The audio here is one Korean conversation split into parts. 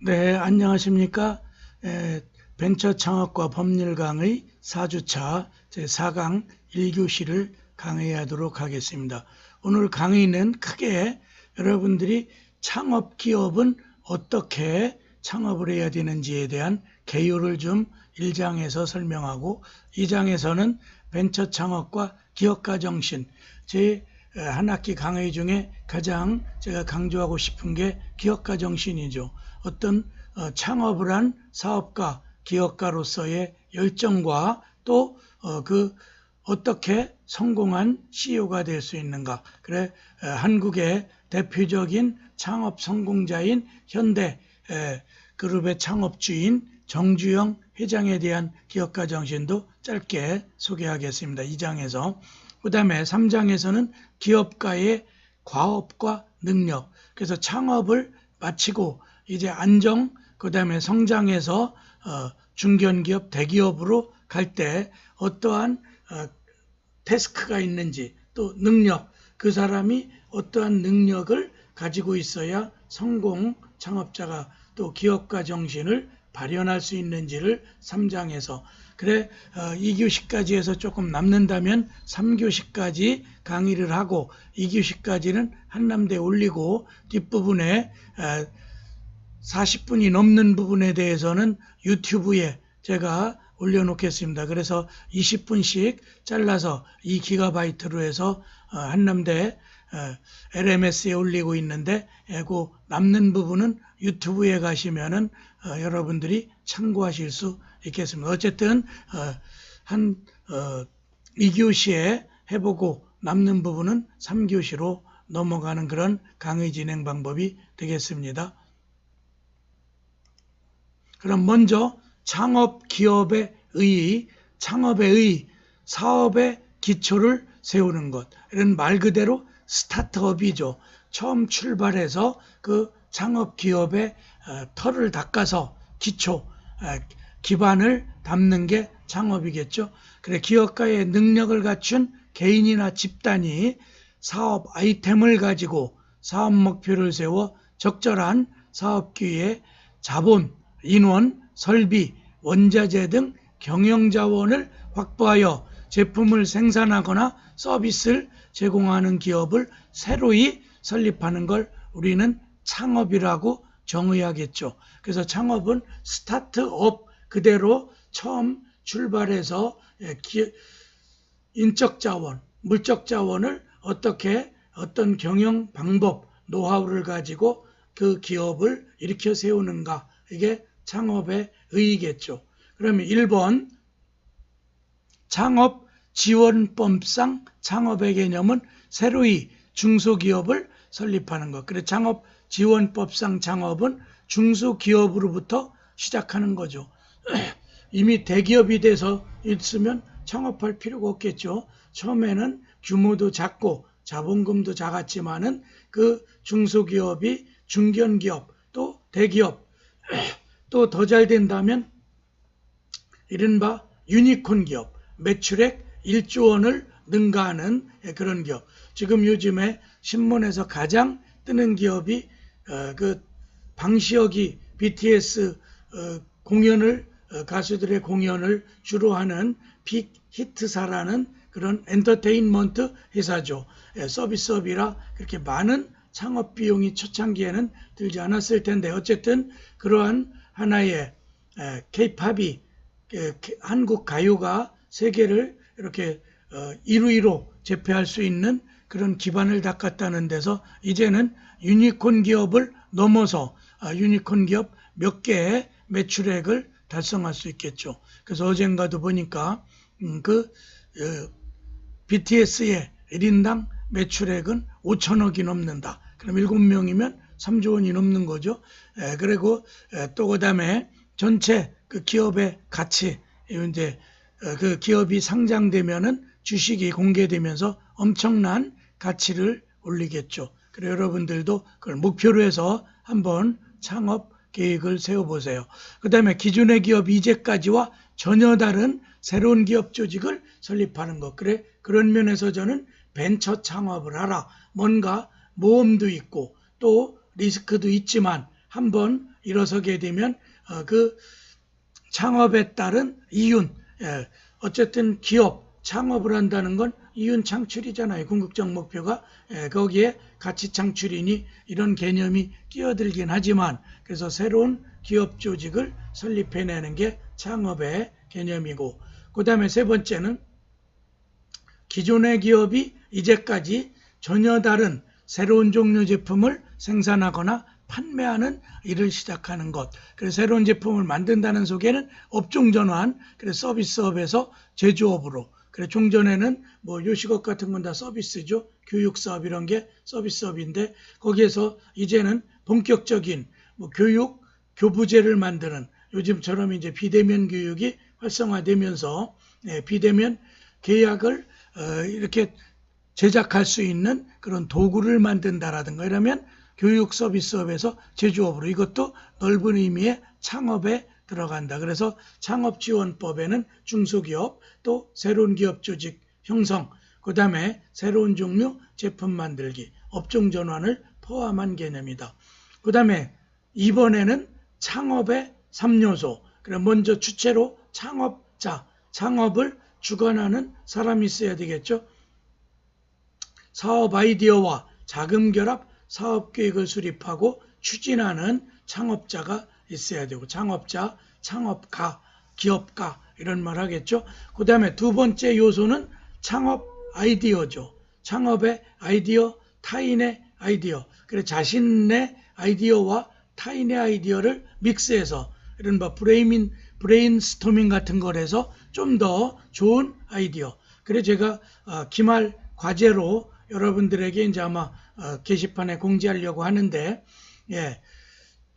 네, 안녕하십니까. 벤처 창업과 법률 강의 4주차 제4강 1교시를 강의하도록 하겠습니다. 오늘 강의는 크게 여러분들이 창업 기업은 어떻게 창업을 해야 되는지에 대한 개요를 좀 1장에서 설명하고 2장에서는 벤처 창업과 기업가 정신, 제 한 학기 강의 중에 가장 제가 강조하고 싶은 게 기업가 정신이죠. 어떤 창업을 한 사업가, 기업가로서의 열정과 또 어떻게 성공한 CEO가 될 수 있는가. 그래 한국의 대표적인 창업 성공자인 현대 그룹의 창업주인 정주영 회장에 대한 기업가 정신도 짧게 소개하겠습니다. 2장에서. 그 다음에 3장에서는 기업가의 과업과 능력. 그래서 창업을 마치고 이제 안정, 그 다음에 성장해서 중견기업, 대기업으로 갈 때 어떠한 태스크가 있는지, 또 능력, 그 사람이 어떠한 능력을 가지고 있어야 성공 창업자가 또 기업가 정신을 발현할 수 있는지를 3장에서 그래 2교시까지 해서 조금 남는다면 3교시까지 강의를 하고 2교시까지는 한남대에 올리고 뒷부분에 40분이 넘는 부분에 대해서는 유튜브에 제가 올려놓겠습니다. 그래서 20분씩 잘라서 2GB로 해서 한남대 LMS에 올리고 있는데 그 남는 부분은 유튜브에 가시면은 여러분들이 참고하실 수 있겠습니다. 어쨌든 2교시에 해보고 남는 부분은 3교시로 넘어가는 그런 강의 진행 방법이 되겠습니다. 그럼 먼저 창업 기업의 의, 창업의 의, 사업의 기초를 세우는 것. 이런 말 그대로 스타트업이죠. 처음 출발해서 그 창업 기업의 털을 닦아서 기초, 기반을 담는 게 창업이겠죠. 그래 기업가의 능력을 갖춘 개인이나 집단이 사업 아이템을 가지고 사업 목표를 세워 적절한 사업 기회에 자본, 인원, 설비, 원자재 등 경영자원을 확보하여 제품을 생산하거나 서비스를 제공하는 기업을 새로이 설립하는 걸 우리는 창업이라고 정의하겠죠. 그래서 창업은 스타트업 그대로 처음 출발해서 인적 자원, 물적 자원을 어떻게 어떤 경영 방법, 노하우를 가지고 그 기업을 일으켜 세우는가. 이게 창업의 의의겠죠. 그러면 1번 창업지원법상 창업의 개념은 새로이 중소기업을 설립하는 것. 그래서 창업지원법상 창업은 중소기업으로부터 시작하는 거죠. 이미 대기업이 돼서 있으면 창업할 필요가 없겠죠. 처음에는 규모도 작고 자본금도 작았지만은 그 중소기업이 중견기업 또 대기업 또 더 잘 된다면 이른바 유니콘 기업, 매출액 1조 원을 능가하는 그런 기업. 지금 요즘에 신문에서 가장 뜨는 기업이 그 방시혁이 BTS 공연을 가수들의 공연을 주로 하는 빅히트사라는 그런 엔터테인먼트 회사죠. 서비스업이라 그렇게 많은 창업 비용이 초창기에는 들지 않았을 텐데 어쨌든 그러한 하나의 K-팝이 한국 가요가 세계를 이렇게 이루이로 제패할 수 있는 그런 기반을 닦았다는 데서 이제는 유니콘 기업을 넘어서 유니콘 기업 몇 개의 매출액을 달성할 수 있겠죠. 그래서 어젠가도 보니까 BTS의 1인당 매출액은 5천억이 넘는다. 그럼 7명이면 3조 원이 넘는 거죠. 그리고 또 그다음에 전체 그 기업의 가치, 이제 그 기업이 상장되면은 주식이 공개되면서 엄청난 가치를 올리겠죠. 그래서 여러분들도 그걸 목표로 해서 한번 창업 계획을 세워보세요. 그 다음에 기존의 기업 이제까지와 전혀 다른 새로운 기업 조직을 설립하는 것. 그래 그런 면에서 저는 벤처 창업을 하라. 뭔가 모험도 있고 또 리스크도 있지만 한번 일어서게 되면 그 창업에 따른 이윤, 어쨌든 기업 창업을 한다는 건 이윤 창출이잖아요. 궁극적 목표가. 거기에 가치 창출이니 이런 개념이 끼어들긴 하지만, 그래서 새로운 기업 조직을 설립해내는 게 창업의 개념이고, 그 다음에 세 번째는 기존의 기업이 이제까지 전혀 다른 새로운 종류 제품을 생산하거나 판매하는 일을 시작하는 것. 그래서 새로운 제품을 만든다는 속에는 업종 전환, 그래서 서비스업에서 제조업으로. 그래 종전에는 뭐 요식업 같은 건 다 서비스죠. 교육사업 이런 게 서비스업인데, 거기에서 이제는 본격적인 뭐 교육, 교부제를 만드는, 요즘처럼 이제 비대면 교육이 활성화되면서 비대면 계약을 이렇게 제작할 수 있는 그런 도구를 만든다라든가 이러면 교육 서비스업에서 제조업으로, 이것도 넓은 의미의 창업에 들어간다. 그래서 창업지원법에는 중소기업, 또 새로운 기업 조직 형성, 그 다음에 새로운 종류 제품 만들기, 업종 전환을 포함한 개념이다. 그 다음에 이번에는 창업의 3요소. 그래 먼저 주체로 창업자, 창업을 주관하는 사람이 있어야 되겠죠. 사업 아이디어와 자금 결합 사업 계획을 수립하고 추진하는 창업자가 있어야 되고, 창업자, 창업가, 기업가 이런 말 하겠죠. 그 다음에 두 번째 요소는 창업 아이디어죠. 창업의 아이디어, 타인의 아이디어. 그래 자신의 아이디어와 타인의 아이디어를 믹스해서 이른바 브레인스토밍 같은 걸 해서 좀 더 좋은 아이디어. 그래 제가 기말 과제로 여러분들에게 이제 아마 게시판에 공지하려고 하는데,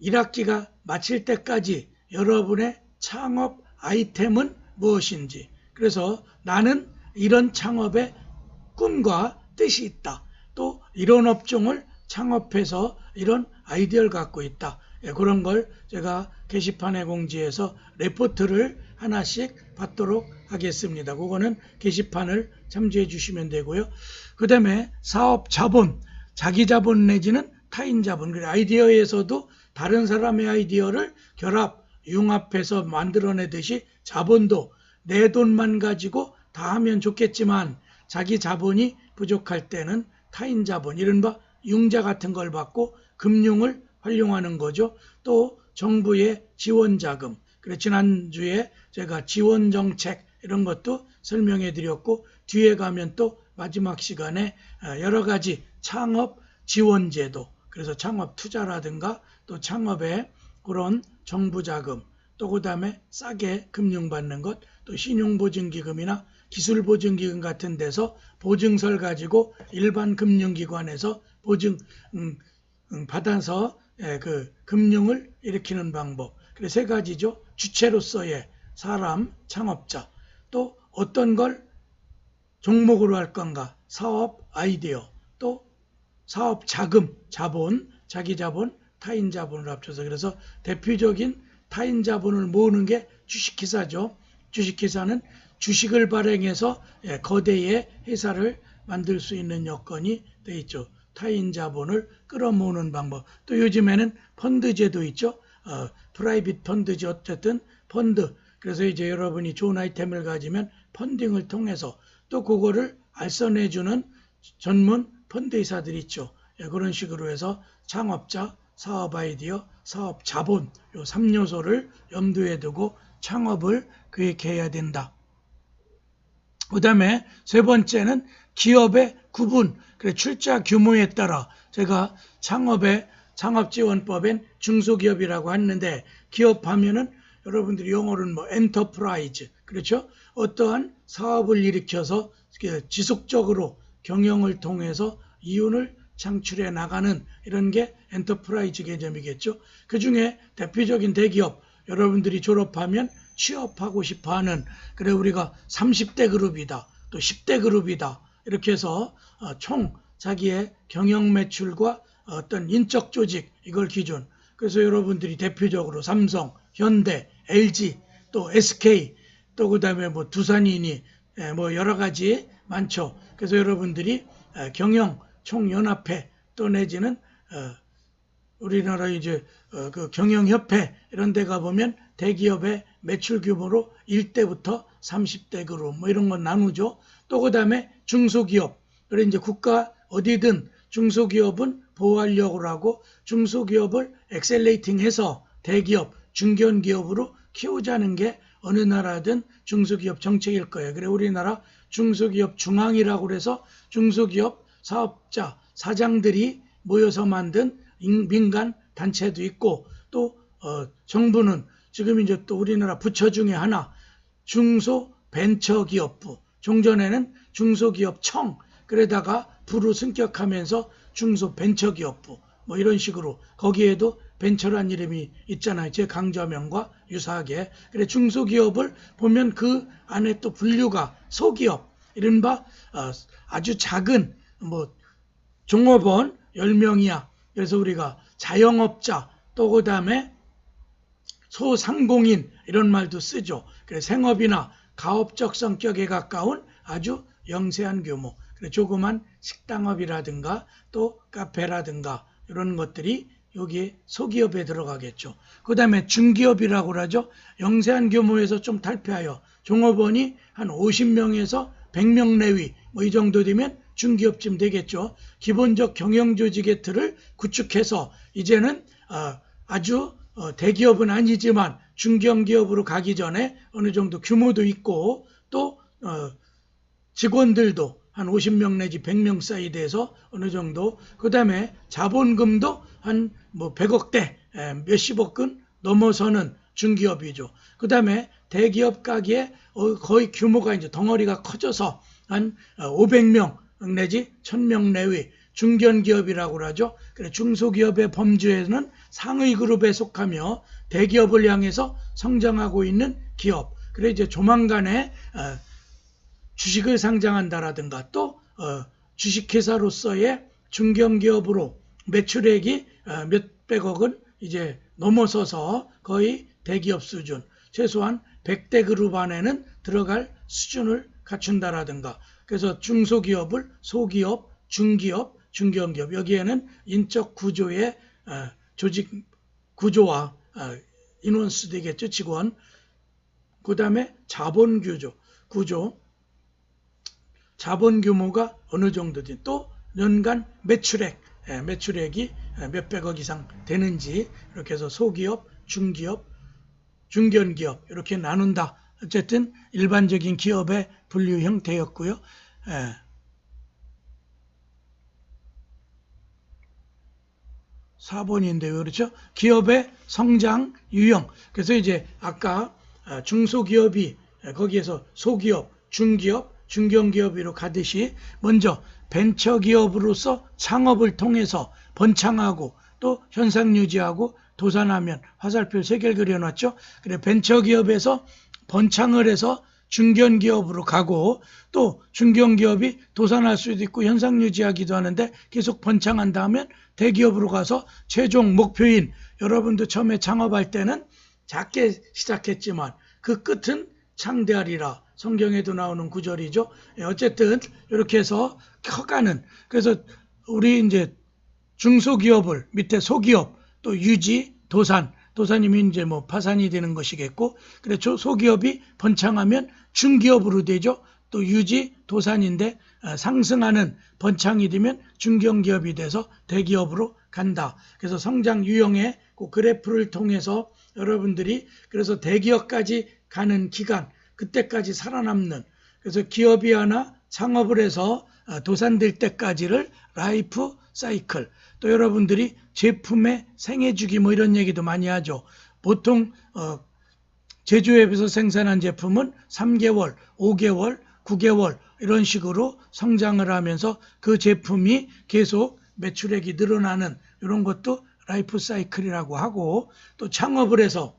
1학기가 마칠 때까지 여러분의 창업 아이템은 무엇인지, 그래서 나는 이런 창업의 꿈과 뜻이 있다, 또 이런 업종을 창업해서 이런 아이디어를 갖고 있다, 그런 걸 제가 게시판에 공지해서 레포트를 하나씩 받도록 하겠습니다. 그거는 게시판을 참조해 주시면 되고요. 그 다음에 사업 자본, 자기 자본 내지는 타인 자본, 그리고 아이디어에서도 다른 사람의 아이디어를 결합, 융합해서 만들어내듯이 자본도 내 돈만 가지고 다 하면 좋겠지만 자기 자본이 부족할 때는 타인 자본, 이른바 융자 같은 걸 받고 금융을 활용하는 거죠. 또 정부의 지원 자금, 그래 지난주에 제가 지원 정책 이런 것도 설명해 드렸고, 뒤에 가면 또 마지막 시간에 여러 가지 창업 지원 제도, 그래서 창업 투자라든가 또 창업에 그런 정부 자금, 또 그 다음에 싸게 금융받는 것, 또 신용보증기금이나 기술보증기금 같은 데서 보증서를 가지고 일반 금융기관에서 보증 받아서 그 금융을 일으키는 방법. 그래서 세 가지죠. 주체로서의 사람, 창업자, 또 어떤 걸 종목으로 할 건가, 사업 아이디어, 또 사업 자금, 자본, 자기 자본, 타인 자본을 합쳐서, 그래서 대표적인 타인 자본을 모으는 게 주식회사죠. 주식회사는 주식을 발행해서 거대의 회사를 만들 수 있는 여건이 돼 있죠. 타인 자본을 끌어모으는 방법. 또 요즘에는 펀드제도 있죠. 프라이빗 펀드죠. 어쨌든 펀드. 그래서 이제 여러분이 좋은 아이템을 가지면 펀딩을 통해서 또 그거를 알선해주는 전문 펀드회사들이 있죠. 그런 식으로 해서 창업자, 사업 아이디어, 사업 자본, 요 3요소를 염두에 두고 창업을 계획해야 된다. 그 다음에 세 번째는 기업의 구분, 그래 출자 규모에 따라, 제가 창업지원법엔 중소기업이라고 했는데, 기업하면은 여러분들이 영어로는 뭐 엔터프라이즈, 그렇죠? 어떠한 사업을 일으켜서 지속적으로 경영을 통해서 이윤을 창출해 나가는 이런 게 엔터프라이즈 개념이겠죠. 그 중에 대표적인 대기업, 여러분들이 졸업하면 취업하고 싶어하는, 그래 우리가 30대 그룹이다, 또 10대 그룹이다, 이렇게 해서 총 자기의 경영 매출과 어떤 인적 조직, 이걸 기준. 그래서 여러분들이 대표적으로 삼성, 현대, LG, 또 SK, 또 그 다음에 뭐 두산이니 뭐 여러 가지 많죠. 그래서 여러분들이 경영 총연합회 또 내지는 우리나라 이제 그 경영협회 이런 데 가보면 대기업의 매출 규모로 1대부터 30대 그룹 뭐 이런 건 나누죠. 또 그 다음에 중소기업. 그래 이제 국가 어디든 중소기업은 보호하려고 하고 중소기업을 엑셀레이팅해서 대기업, 중견기업으로 키우자는 게 어느 나라든 중소기업 정책일 거예요. 그래 우리나라 중소기업 중앙이라고 해서 중소기업 사업자, 사장들이 모여서 만든 민간 단체도 있고 또 정부는 지금 이제 또 우리나라 부처 중에 하나 중소벤처기업부, 종전에는 중소기업청, 그러다가 부로 승격하면서 중소벤처기업부 뭐 이런 식으로 거기에도 벤처란 이름이 있잖아요. 제 강좌명과 유사하게. 그래 중소기업을 보면 그 안에 또 분류가 소기업, 이른바 아주 작은 뭐 종업원 10명이야. 그래서 우리가 자영업자 또 그 다음에 소상공인 이런 말도 쓰죠. 그래서 생업이나 가업적 성격에 가까운 아주 영세한 규모. 그래서 조그만 식당업이라든가 또 카페라든가 이런 것들이 여기에 소기업에 들어가겠죠. 그 다음에 중기업이라고 하죠. 영세한 규모에서 좀 탈피하여 종업원이 한 50명에서 100명 내위 뭐 이 정도 되면 중기업쯤 되겠죠. 기본적 경영조직의 틀을 구축해서 이제는 아주 대기업은 아니지만 중견기업으로 가기 전에 어느 정도 규모도 있고 또 직원들도 한 50명 내지 100명 사이드에서 어느 정도, 그 다음에 자본금도 한 뭐 100억대 몇십억은 넘어서는 중기업이죠. 그 다음에 대기업 가기에 거의 규모가 이제 덩어리가 커져서 한 500명 내지 1000명 내외 중견기업이라고 하죠. 그래 중소기업의 범주에는 상위 그룹에 속하며 대기업을 향해서 성장하고 있는 기업. 그래 이제 조만간에 주식을 상장한다라든가 또 주식회사로서의 중견기업으로 매출액이 몇백억은 이제 넘어서서 거의 대기업 수준, 최소한 100대 그룹 안에는 들어갈 수준을 갖춘다라든가. 그래서 중소기업을 소기업, 중기업, 중견기업, 여기에는 인적 구조의 조직 구조와 인원수 되겠죠, 직원. 그 다음에 자본 구조, 자본 규모가 어느 정도든 또 연간 매출액이 몇백억 이상 되는지 이렇게 해서 소기업, 중기업, 중견기업 이렇게 나눈다. 어쨌든 일반적인 기업의 분류 형태였고요. 4번인데요. 그렇죠? 기업의 성장 유형. 그래서 이제 아까 중소기업이 거기에서 소기업, 중기업, 중견기업으로 가듯이 먼저 벤처기업으로서 창업을 통해서 번창하고 또 현상 유지하고 도산하면 화살표 3개를 그려놨죠. 그래 벤처기업에서 번창을 해서 중견기업으로 가고 또 중견기업이 도산할 수도 있고 현상 유지하기도 하는데 계속 번창한다 하면 대기업으로 가서 최종 목표인, 여러분도 처음에 창업할 때는 작게 시작했지만 그 끝은 창대하리라. 성경에도 나오는 구절이죠. 어쨌든 이렇게 해서 커가는, 그래서 우리 이제 중소기업을 밑에 소기업 또 유지, 도산이면 이제 뭐 파산이 되는 것이겠고, 그래 소기업이 번창하면 중기업으로 되죠. 또 유지, 도산인데 상승하는 번창이 되면 중견기업이 돼서 대기업으로 간다. 그래서 성장 유형의 그 그래프를 통해서 여러분들이 그래서 대기업까지 가는 기간, 그때까지 살아남는, 그래서 기업이 하나 창업을 해서 도산될 때까지를 라이프 사이클. 또 여러분들이 제품의 생애주기 뭐 이런 얘기도 많이 하죠. 보통 제조업에서 생산한 제품은 3개월, 5개월, 9개월 이런 식으로 성장을 하면서 그 제품이 계속 매출액이 늘어나는 이런 것도 라이프 사이클이라고 하고, 또 창업을 해서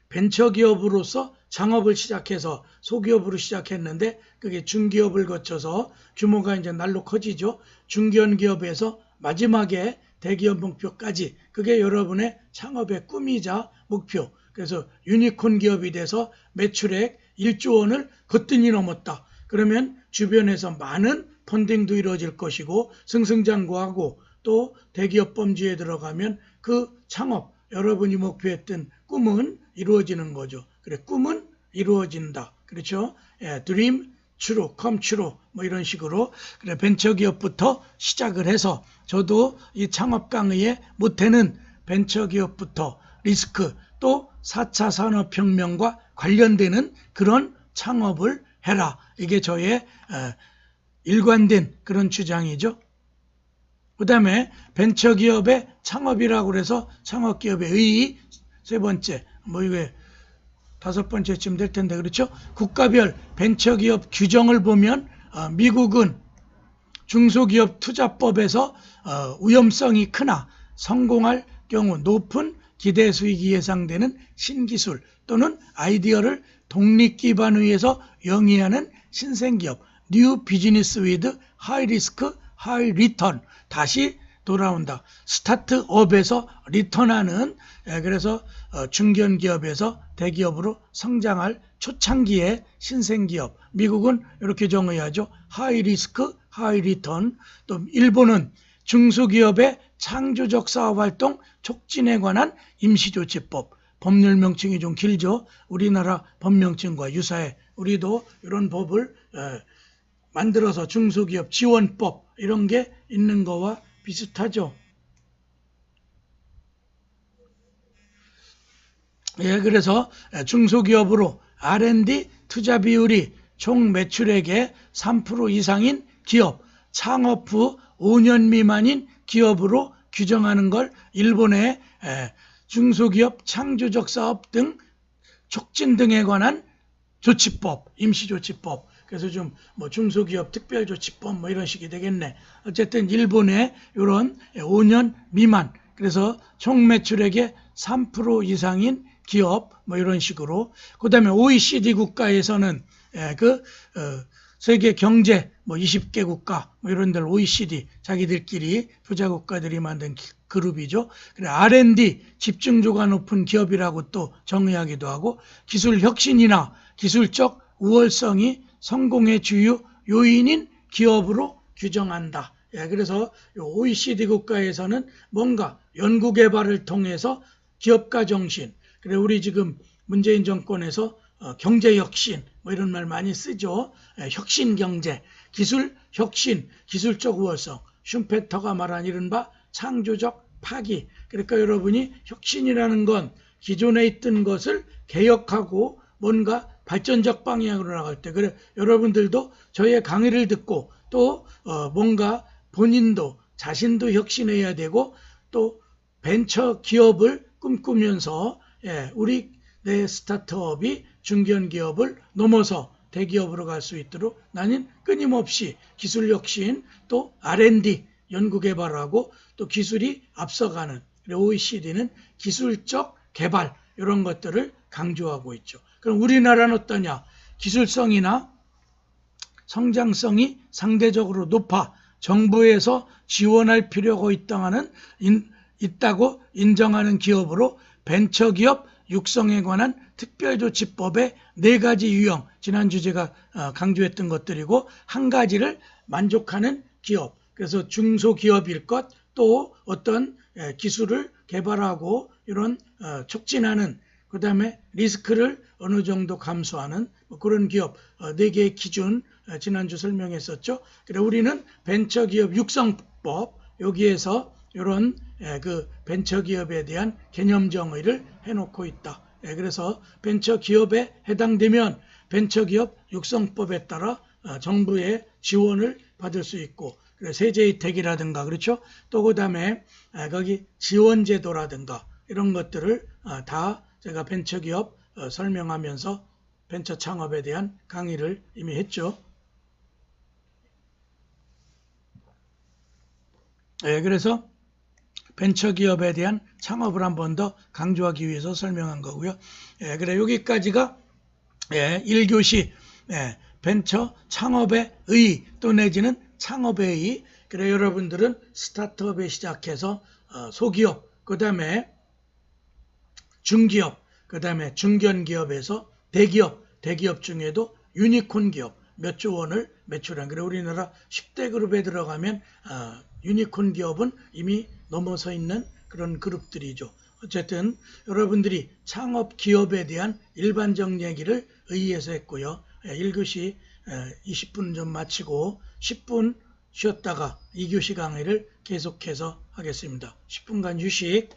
벤처기업으로서 창업을 시작해서 소기업으로 시작했는데 그게 중기업을 거쳐서 규모가 이제 날로 커지죠. 중견기업에서 마지막에 대기업 목표까지, 그게 여러분의 창업의 꿈이자 목표. 그래서 유니콘 기업이 돼서 매출액 1조 원을 거뜬히 넘었다. 그러면 주변에서 많은 펀딩도 이루어질 것이고 승승장구하고 또 대기업 범주에 들어가면 그 창업, 여러분이 목표했던 꿈은 이루어지는 거죠. 그래, 꿈은 이루어진다. 그렇죠? 예, dream true, come true 뭐 이런 식으로. 그래, 벤처기업부터 시작을 해서 저도 이 창업 강의에 못해는 벤처기업부터 리스크 또 4차 산업혁명과 관련되는 그런 창업을 해라. 이게 저의 일관된 그런 주장이죠. 그 다음에 벤처기업의 창업이라고 해서 창업기업의 의의 세 번째, 뭐 이게 5번째쯤 될 텐데, 그렇죠? 국가별 벤처기업 규정을 보면 미국은 중소기업 투자법에서 위험성이 크나 성공할 경우 높은 기대 수익이 예상되는 신기술 또는 아이디어를 독립기반의에서 영위하는 신생기업 New Business with High Risk, High Return 다시 돌아온다. 스타트업에서 리턴하는, 그래서 중견기업에서 대기업으로 성장할 초창기의 신생기업. 미국은 이렇게 정의하죠. High Risk, High Return. 또 일본은 중소기업의 창조적 사업활동 촉진에 관한 임시조치법. 법률 명칭이 좀 길죠. 우리나라 법명칭과 유사해. 우리도 이런 법을 만들어서 중소기업 지원법 이런 게 있는 거와 비슷하죠. 예, 그래서 중소기업으로 R&D 투자 비율이 총 매출액의 3% 이상인 기업, 창업 후 5년 미만인 기업으로 규정하는 걸 일본의 중소기업 창조적 사업 등 촉진 등에 관한 조치법, 임시조치법. 그래서 좀 뭐 중소기업 특별조치법 뭐 이런 식이 되겠네. 어쨌든 일본의 이런 5년 미만, 그래서 총 매출액의 3% 이상인 기업 뭐 이런 식으로. 그다음에 OECD 국가에서는 세계 경제 뭐 20개 국가 뭐 이런 데를 OECD 자기들끼리 부자 국가들이 만든 그룹이죠. 그래, R&D 집중도가 높은 기업이라고 또 정의하기도 하고, 기술 혁신이나 기술적 우월성이 성공의 주요 요인인 기업으로 규정한다. 예, 그래서 OECD 국가에서는 뭔가 연구개발을 통해서 기업가 정신, 그래 우리 지금 문재인 정권에서 경제혁신 뭐 이런 말 많이 쓰죠. 혁신경제, 기술 혁신, 기술적 우월성, 슈페터가 말한 이른바 창조적 파기. 그러니까 여러분이 혁신이라는 건 기존에 있던 것을 개혁하고 뭔가 발전적 방향으로 나갈 때, 그래 여러분들도 저의 강의를 듣고 또 뭔가 본인도 자신도 혁신해야 되고 또 벤처 기업을 꿈꾸면서 우리 내 스타트업이 중견기업을 넘어서 대기업으로 갈 수 있도록 나는 끊임없이 기술 혁신 또 R&D 연구개발하고 또 기술이 앞서가는, OECD는 기술적 개발 이런 것들을 강조하고 있죠. 그럼 우리나라는 어떠냐? 기술성이나 성장성이 상대적으로 높아 정부에서 지원할 필요가 있다고 인정하는 기업으로 벤처기업 육성에 관한 특별조치법의 4가지 유형, 지난주 제가 강조했던 것들이고, 한 가지를 만족하는 기업, 그래서 중소기업일 것, 또 어떤 기술을 개발하고 이런 촉진하는, 그 다음에 리스크를 어느 정도 감수하는 그런 기업 4개의 기준 지난주 설명했었죠. 그래 우리는 벤처기업 육성법 여기에서 이런 그 벤처기업에 대한 개념 정의를 해놓고 있다. 그래서 벤처기업에 해당되면 벤처기업 육성법에 따라 정부의 지원을 받을 수 있고, 세제 혜택이라든가, 그렇죠? 또 그 다음에 거기 지원제도라든가 이런 것들을 다 제가 벤처기업 설명하면서 벤처 창업에 대한 강의를 이미 했죠. 그래서 벤처기업에 대한 창업을 한 번 더 강조하기 위해서 설명한 거고요. 그래 여기까지가 1교시 벤처 창업의 의의 또 내지는 창업의 의의. 그래 여러분들은 스타트업에 시작해서 소기업, 그 다음에 중기업, 그 다음에 중견기업에서 대기업 중에도 유니콘 기업 몇 조 원을 매출한, 그래 우리나라 10대 그룹에 들어가면 유니콘 기업은 이미 넘어서 있는 그런 그룹들이죠. 어쨌든 여러분들이 창업 기업에 대한 일반적 얘기를 의의해서 했고요. 1교시 20분 좀 마치고 10분 쉬었다가 2교시 강의를 계속해서 하겠습니다. 10분간 휴식.